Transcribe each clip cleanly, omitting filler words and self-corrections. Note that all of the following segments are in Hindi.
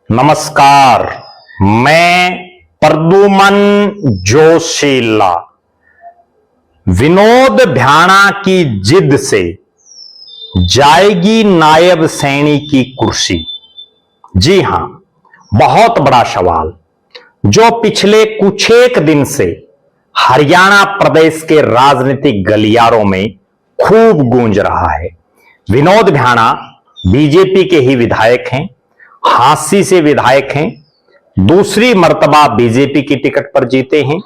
नमस्कार, मैं प्रद्युमन जोशीला। विनोद भ्याणा की जिद से जाएगी नायब सैनी की कुर्सी। जी हां, बहुत बड़ा सवाल जो पिछले कुछ एक दिन से हरियाणा प्रदेश के राजनीतिक गलियारों में खूब गूंज रहा है। विनोद भ्याणा बीजेपी के ही विधायक हैं, हांसी से विधायक हैं, दूसरी मर्तबा बीजेपी की टिकट पर जीते हैं।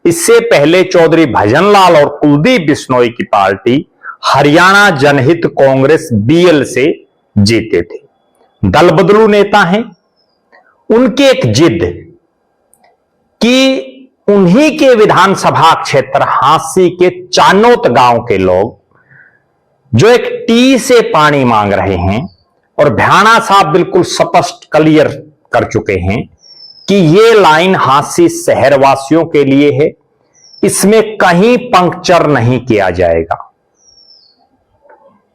इससे पहले चौधरी भजनलाल और कुलदीप बिश्नोई की पार्टी हरियाणा जनहित कांग्रेस बीएल से जीते थे। दल बदलू नेता हैं। उनकी एक जिद कि उन्हीं के विधानसभा क्षेत्र हांसी के चानोत गांव के लोग जो एक टी से पानी मांग रहे हैं, और भ्याणा साहब बिल्कुल स्पष्ट क्लियर कर चुके हैं कि यह लाइन हांसी शहरवासियों के लिए है, इसमें कहीं पंक्चर नहीं किया जाएगा।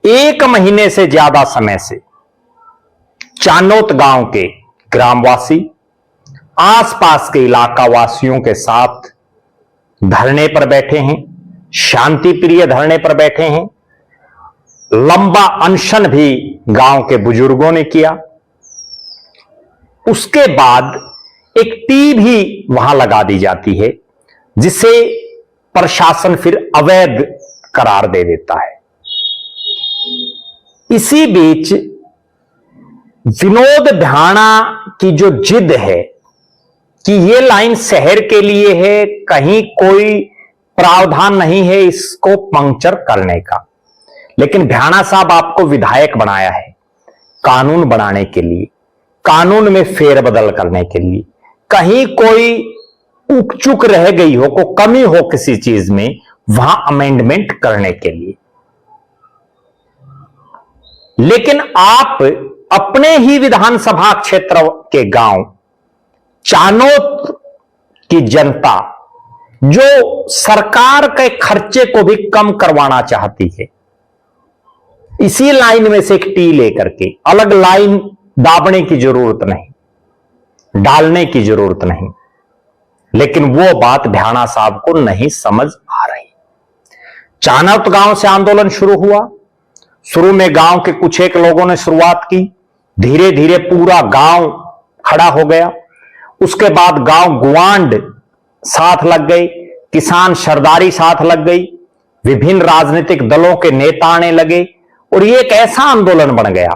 1 महीने से ज्यादा समय से चानोत गांव के ग्रामवासी आसपास के इलाका वासियों के साथ धरने पर बैठे हैं, शांति प्रिय धरने पर बैठे हैं। लंबा अनशन भी गांव के बुजुर्गों ने किया। उसके बाद एक टी भी वहां लगा दी जाती है, जिसे प्रशासन फिर अवैध करार दे देता है। इसी बीच विनोद भ्याणा की जो जिद है कि यह लाइन शहर के लिए है, कहीं कोई प्रावधान नहीं है इसको पंक्चर करने का। लेकिन भ्याणा साहब आपको विधायक बनाया है कानून बनाने के लिए, कानून में फेरबदल करने के लिए। कहीं कोई उकचुक रह गई हो, को कमी हो किसी चीज में, वहां अमेंडमेंट करने के लिए। लेकिन आप अपने ही विधानसभा क्षेत्र के गांव चानोत की जनता जो सरकार के खर्चे को भी कम करवाना चाहती है, इसी लाइन में से एक टी लेकर के, अलग लाइन दाबने की जरूरत नहीं, डालने की जरूरत नहीं। लेकिन वो बात भ्याणा साहब को नहीं समझ आ रही। चानोत गांव से आंदोलन शुरू हुआ। शुरू में गांव के कुछ एक लोगों ने शुरुआत की, धीरे धीरे पूरा गांव खड़ा हो गया। उसके बाद गांव गुआंड साथ लग गए, किसान सरदारी साथ लग गई, विभिन्न राजनीतिक दलों के नेता आने लगे, और ये एक ऐसा आंदोलन बन गया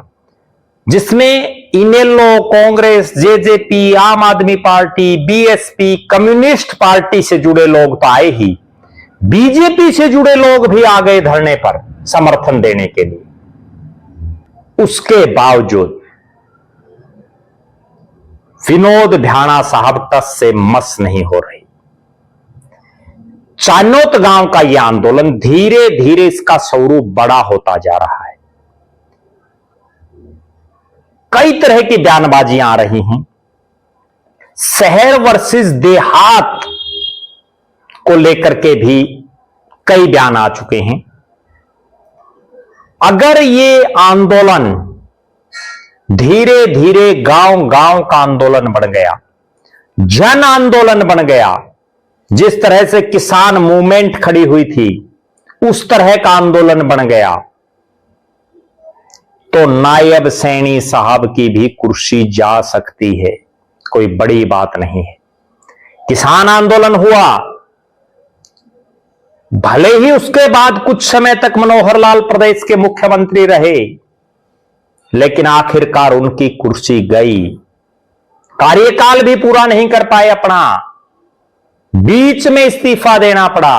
जिसमें इनेलो, कांग्रेस, जेजेपी, आम आदमी पार्टी, बीएसपी, कम्युनिस्ट पार्टी से जुड़े लोग तो आए ही, बीजेपी से जुड़े लोग भी आ गए धरने पर समर्थन देने के लिए। उसके बावजूद विनोद भ्याणा साहब टस से मस नहीं हो रही। चानोत गांव का यह आंदोलन धीरे धीरे इसका स्वरूप बड़ा होता जा रहा है। कई तरह की बयानबाजियां आ रही हैं। शहर वर्सेस देहात को लेकर के भी कई बयान आ चुके हैं। अगर ये आंदोलन धीरे धीरे गांव गांव का आंदोलन बन गया, जन आंदोलन बन गया, जिस तरह से किसान मूवमेंट खड़ी हुई थी उस तरह का आंदोलन बन गया, तो नायब सैनी साहब की भी कुर्सी जा सकती है। कोई बड़ी बात नहीं है। किसान आंदोलन हुआ, भले ही उसके बाद कुछ समय तक मनोहर लाल प्रदेश के मुख्यमंत्री रहे, लेकिन आखिरकार उनकी कुर्सी गई। कार्यकाल भी पूरा नहीं कर पाए अपना, बीच में इस्तीफा देना पड़ा,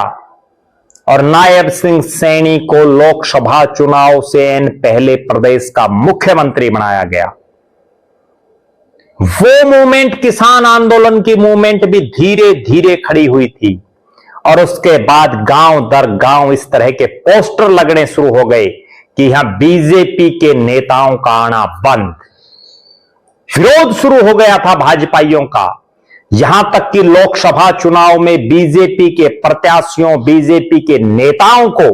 और नायब सिंह सैनी को लोकसभा चुनाव से पहले प्रदेश का मुख्यमंत्री बनाया गया। वो मूवमेंट, किसान आंदोलन की मूवमेंट भी धीरे धीरे खड़ी हुई थी, और उसके बाद गांव दर गांव इस तरह के पोस्टर लगने शुरू हो गए कि यहां बीजेपी के नेताओं का आना बंद। विरोध शुरू हो गया था भाजपाइयों का, यहां तक कि लोकसभा चुनाव में बीजेपी के प्रत्याशियों, बीजेपी के नेताओं को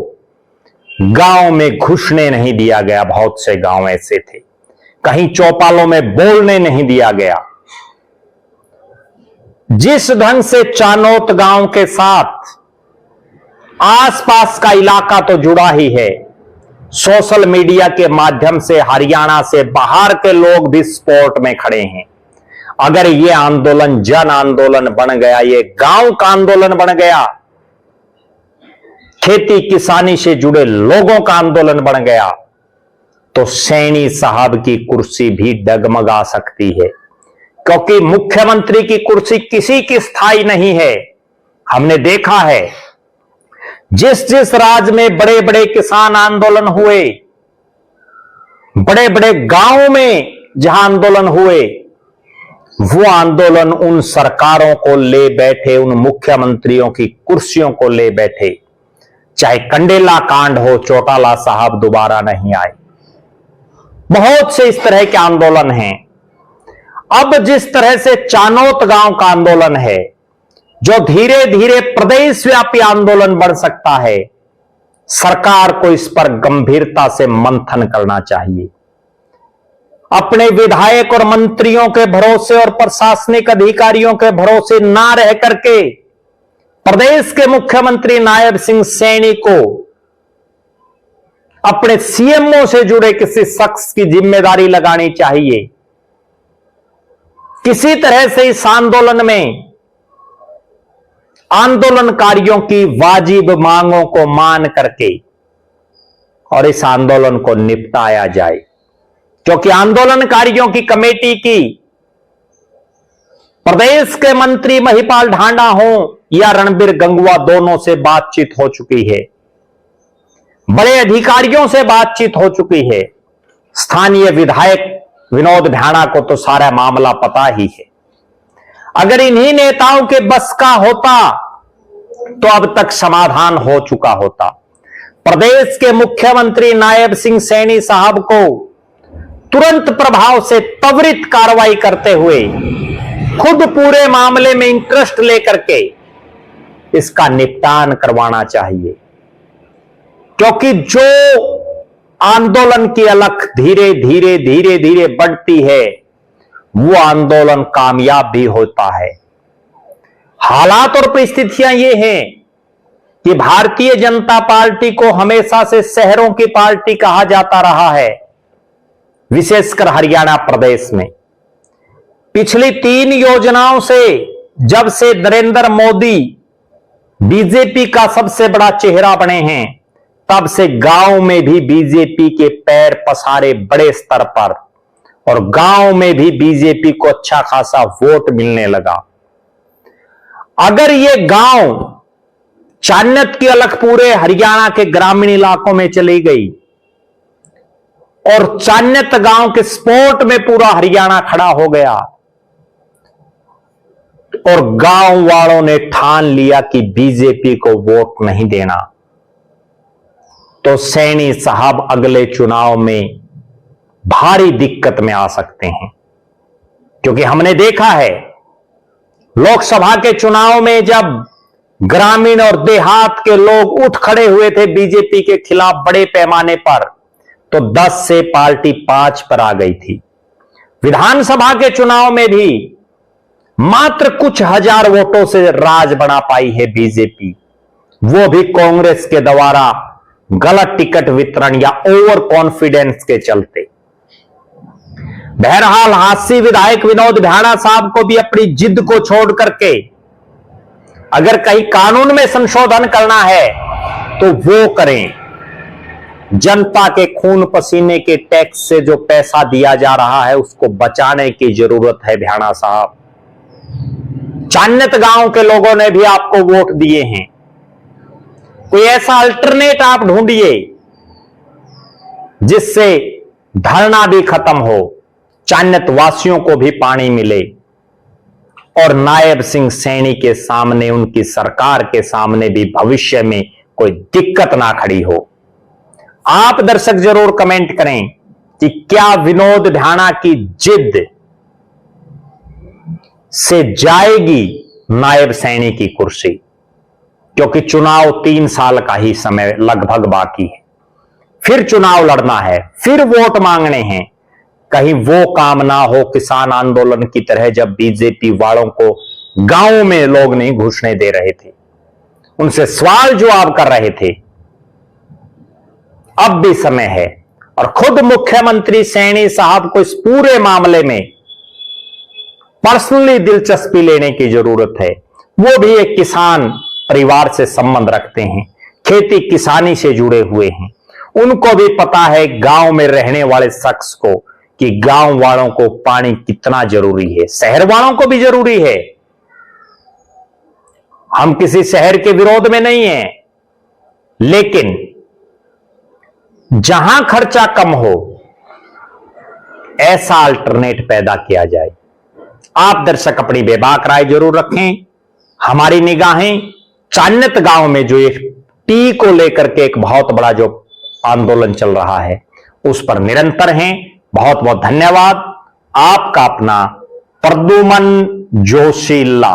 गांव में घुसने नहीं दिया गया। बहुत से गांव ऐसे थे कहीं चौपालों में बोलने नहीं दिया गया। जिस ढंग से चानोत गांव के साथ आसपास का इलाका तो जुड़ा ही है, सोशल मीडिया के माध्यम से हरियाणा से बाहर के लोग भी सपोर्ट में खड़े हैं। अगर ये आंदोलन जन आंदोलन बन गया, ये गांव का आंदोलन बन गया, खेती किसानी से जुड़े लोगों का आंदोलन बन गया, तो सैनी साहब की कुर्सी भी डगमगा सकती है। क्योंकि मुख्यमंत्री की कुर्सी किसी की स्थायी नहीं है। हमने देखा है जिस जिस राज्य में बड़े बड़े किसान आंदोलन हुए, बड़े बड़े गांवों में जहां आंदोलन हुए, वो आंदोलन उन सरकारों को ले बैठे, उन मुख्यमंत्रियों की कुर्सियों को ले बैठे। चाहे कंडेला कांड हो, चौटाला साहब दोबारा नहीं आए। बहुत से इस तरह के आंदोलन हैं। अब जिस तरह से चानोत गांव का आंदोलन है, जो धीरे धीरे प्रदेश व्यापी आंदोलन बढ़ सकता है, सरकार को इस पर गंभीरता से मंथन करना चाहिए। अपने विधायक और मंत्रियों के भरोसे और प्रशासनिक अधिकारियों के भरोसे ना रह करके प्रदेश के मुख्यमंत्री नायब सिंह सैनी को अपने सीएमओ से जुड़े किसी शख्स की जिम्मेदारी लगानी चाहिए। किसी तरह से इस आंदोलन में आंदोलनकारियों की वाजिब मांगों को मान करके और इस आंदोलन को निपटाया जाए। क्योंकि आंदोलनकारियों की कमेटी की प्रदेश के मंत्री महिपाल ढांडा हो या रणबीर गंगवा, दोनों से बातचीत हो चुकी है, बड़े अधिकारियों से बातचीत हो चुकी है। स्थानीय विधायक विनोद ढांडा को तो सारा मामला पता ही है। अगर इन्हीं नेताओं के बस का होता तो अब तक समाधान हो चुका होता। प्रदेश के मुख्यमंत्री नायब सिंह सैनी साहब को तुरंत प्रभाव से त्वरित कार्रवाई करते हुए खुद पूरे मामले में इंटरेस्ट लेकर के इसका निपटान करवाना चाहिए। क्योंकि जो आंदोलन की अलख धीरे धीरे धीरे धीरे बढ़ती है, वो आंदोलन कामयाब भी होता है। हालात और परिस्थितियां ये हैं कि भारतीय जनता पार्टी को हमेशा से शहरों की पार्टी कहा जाता रहा है, विशेषकर हरियाणा प्रदेश में। पिछली 3 योजनाओं से जब से नरेंद्र मोदी बीजेपी का सबसे बड़ा चेहरा बने हैं, तब से गांव में भी बीजेपी के पैर पसारे बड़े स्तर पर, और गांव में भी बीजेपी को अच्छा खासा वोट मिलने लगा। अगर ये गांव चाणक्य की अलख पूरे हरियाणा के ग्रामीण इलाकों में चली गई और चाणक्य गांव के सपोर्ट में पूरा हरियाणा खड़ा हो गया और गांव वालों ने ठान लिया कि बीजेपी को वोट नहीं देना, तो सैनी साहब अगले चुनाव में भारी दिक्कत में आ सकते हैं। क्योंकि हमने देखा है लोकसभा के चुनाव में जब ग्रामीण और देहात के लोग उठ खड़े हुए थे बीजेपी के खिलाफ बड़े पैमाने पर, तो 10 से पार्टी 5 पर आ गई थी। विधानसभा के चुनाव में भी मात्र कुछ हजार वोटों से राज बना पाई है बीजेपी, वो भी कांग्रेस के द्वारा गलत टिकट वितरण या ओवर कॉन्फिडेंस के चलते। बहरहाल हास्य विधायक विनोद ढांडा साहब को भी अपनी जिद को छोड़ करके अगर कहीं कानून में संशोधन करना है तो वो करें। जनता के खून पसीने के टैक्स से जो पैसा दिया जा रहा है उसको बचाने की जरूरत है ढांडा साहब। चाणक्य गांव के लोगों ने भी आपको वोट दिए हैं, कोई ऐसा अल्टरनेट आप ढूंढिए जिससे धरना भी खत्म हो, चाणक्य वासियों को भी पानी मिले और नायब सिंह सैनी के सामने, उनकी सरकार के सामने भी भविष्य में कोई दिक्कत ना खड़ी हो। आप दर्शक जरूर कमेंट करें कि क्या विनोद ढांडा की जिद से जाएगी नायब सैनी की कुर्सी, क्योंकि चुनाव 3 साल का ही समय लगभग बाकी है। फिर चुनाव लड़ना है, फिर वोट मांगने हैं। कहीं वो काम ना हो किसान आंदोलन की तरह, जब बीजेपी वालों को गांव में लोग नहीं घुसने दे रहे थे, उनसे सवाल जवाब कर रहे थे। अब भी समय है और खुद मुख्यमंत्री सैनी साहब को इस पूरे मामले में पर्सनली दिलचस्पी लेने की जरूरत है। वो भी एक किसान परिवार से संबंध रखते हैं, खेती किसानी से जुड़े हुए हैं। उनको भी पता है गांव में रहने वाले शख्स को कि गांव वालों को पानी कितना जरूरी है, शहर वालों को भी जरूरी है। हम किसी शहर के विरोध में नहीं हैं, लेकिन जहां खर्चा कम हो ऐसा अल्टरनेट पैदा किया जाए। आप दर्शक अपनी बेबाक राय जरूर रखें। हमारी निगाहें चान्यत गांव में जो एक टी को लेकर के एक बहुत बड़ा जो आंदोलन चल रहा है उस पर निरंतर हैं। बहुत बहुत धन्यवाद। आपका अपना प्रद्युमन जोशीला।